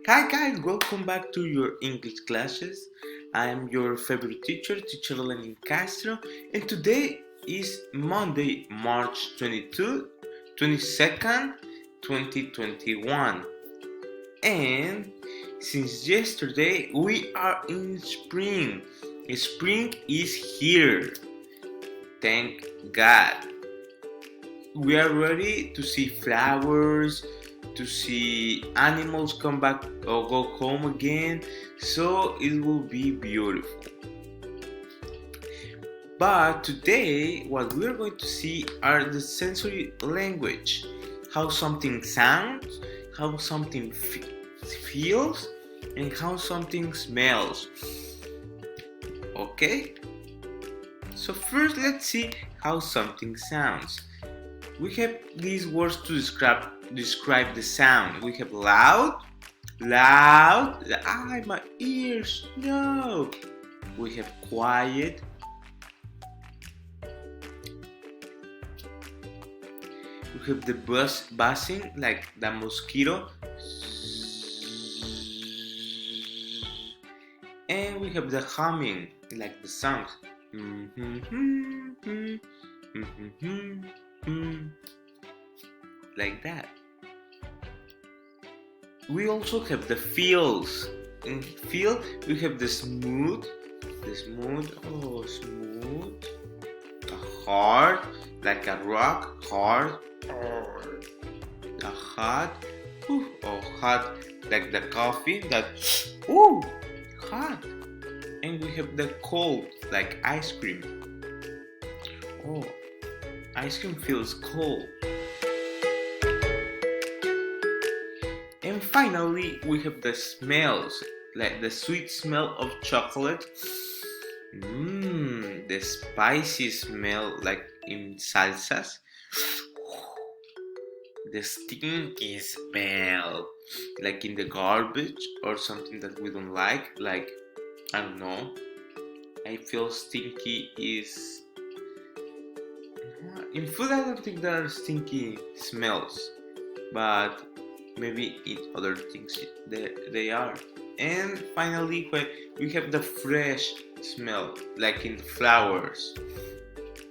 Hi guys, welcome back to your English classes. I am your favorite teacher, Teacher Lenin Castro, and today is Monday, March 22nd, 2021. And since yesterday, we are in spring. Spring is here. Thank God. We are ready to see flowers, to see animals come back or go home again, so it will be beautiful. But today what we're going to see are the sensory language, how something sounds, how something feels, and how something smells. Okay, so first let's see how something sounds. We have these words to describe the sound. We have loud, my ears, no. We have quiet. We have the buzzing, like the mosquito. And we have the humming, like the songs. Like that. We also have the feels. In feel, we have the smooth, smooth, a hard, like a rock, hard, a hot, or hot, like the coffee, that, hot. And we have the cold, like ice cream. Oh, ice cream feels cold. And finally, we have the smells, like the sweet smell of chocolate. The spicy smell, like in salsas. The stinky smell, like in the garbage or something that we don't like, I don't know. I feel stinky is... In food, I don't think there are stinky smells, but maybe in other things they are. And finally, we have the fresh smell, like in the flowers.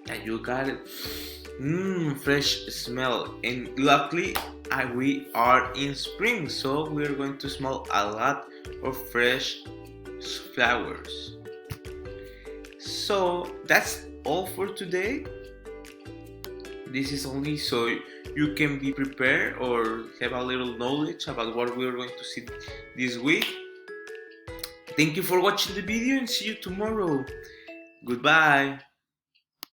And you got it. Fresh smell. And luckily, we are in spring, so we are going to smell a lot of fresh flowers. So that's all for today. This is only so you can be prepared or have a little knowledge about what we're going to see this week. Thank you for watching the video and see you tomorrow. Goodbye.